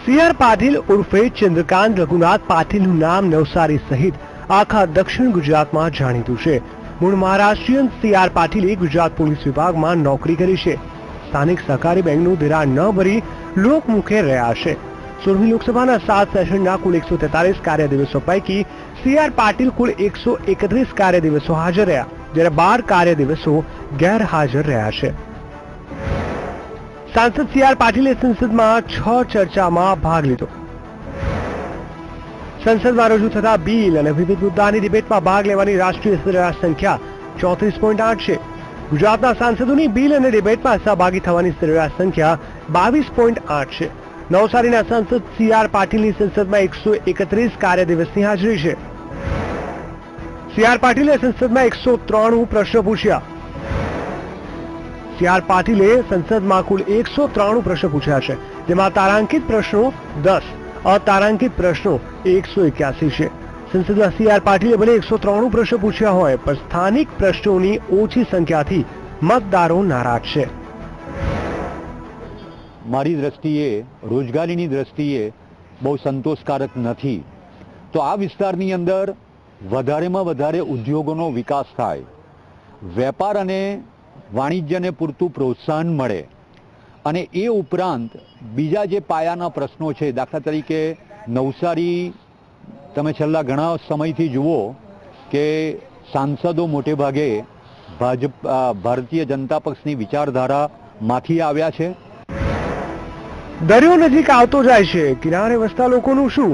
CR Patil ઉર્ફે ચંદ્રકાંત રઘુનાથ પાટીલનું નામ નવસારી સહિત આખા દક્ષિણ ગુજરાતમાં જાણીતું છે। મૂળ મહારાષ્ટ્રીયન સીઆર પાટીલે ગુજરાત પોલીસ વિભાગમાં નોકરી કરી છે। સ્થાનિક સહકારી બેંકનું ધિરાણ ન ભરી લોકમુખે રહ્યા છે। 16મી લોકસભાના 7 સેશનના કુલ 143 કાર્યદિવસો પૈકી સીઆર પાટીલ કુલ 131 કાર્યદિવસો હાજર રહ્યા, જ્યારે 12 કાર્યદિવસો ગેરહાજર રહ્યા છે। सांसद सीआर पाटीले संसद में 6 चर्चा में भाग लीधो। संसद में रजू थता बिल और विविध मुद्दानी डिबेट में भाग लेवानी राष्ट्रीय सरेराश संख्या 34.8 है। गुजरातना सांसदों बिल और डिबेट में सहभागी थवानी सरेराश संख्या 22.8 है। नवसारी सांसद सीआर पाटील संसद में 131 कार्यदिवस की हाजरी है। सीआर पाटीले संसद में 193 प्रश्न पूछा। सीआर पाटीले संसद में कुल 193 प्रश्न पूछा है, जेमां तारांकित प्रश्नों 10, अतारांकित प्रश्नों 181 है। संसद में सीआर पाटीले भले 193 प्रश्न पूछा होय, पर स्थानिक प्रश्नों की ओછી संख्याथी मतदारों नाराज है। मारी दृष्टिए रोजगारीनी दृष्टिए बहु संतोषकारक नहीं, तो आ विस्तारनी अंदर वधारेमां वधारे उद्योगोनो विकास थाय, वेपार अने वाणिज्यने पूरतुं प्रोत्साहन मळे अने ए उपरांत बीजा जे पायाना प्रश्नों छे, दाखला तरीके नवसारी तमे छेल्ला घणा समयथी जुओ के सांसदों मोटे भागे भारतीय जनता पक्षनी विचारधारा माथी आव्या छे। दरियो नजीक आवतो जाय छे, किनारे वसता लोकोनुं शुं?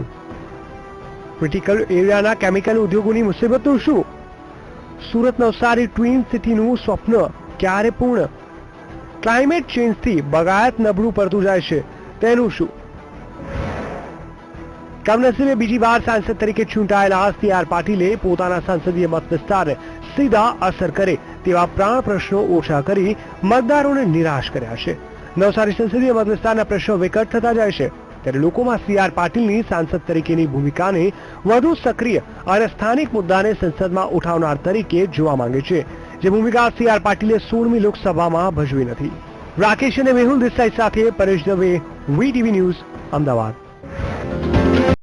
क्रिटिकल एरियाना केमिकल उद्योगोनी मुसीबतनुं शुं? सूरत नवसारी ट्विन सिटीनुं स्वप्न क्यारे पूर्ण? क्लाइमेट चेन्ज थी बगायत नबळुं पड़तुं जाय छे, तेनुं शुं? कमनसीबे बीजी बार सांसद तरीके चूंटायेला सीआर पाटीले पोताना संसदीय मत विस्तारने सीधा असर करे तेवा प्राण प्रश्नों ओछा करी मतदारोने निराश कर्या छे। नवसारी संसदीय मत विस्ताરના प्रश्नो विकट थता जाय छे, ત્યારે લોકોમાં સીઆર પાટીલની સાંસદ તરીકેની ભૂમિકાને વધુ સક્રિય અને સ્થાનિક મુદ્દાને સંસદમાં ઉઠાવનાર તરીકે જોવા માંગે છે, જે ભૂમિકા સીઆર પાટીલે 16મી લોકસભામાં ભજવી નથી। રાકેશ અને મેહુલ દેસાઈ સાથે પરેશ દવે, વીટીવી ન્યૂઝ, અમદાવાદ।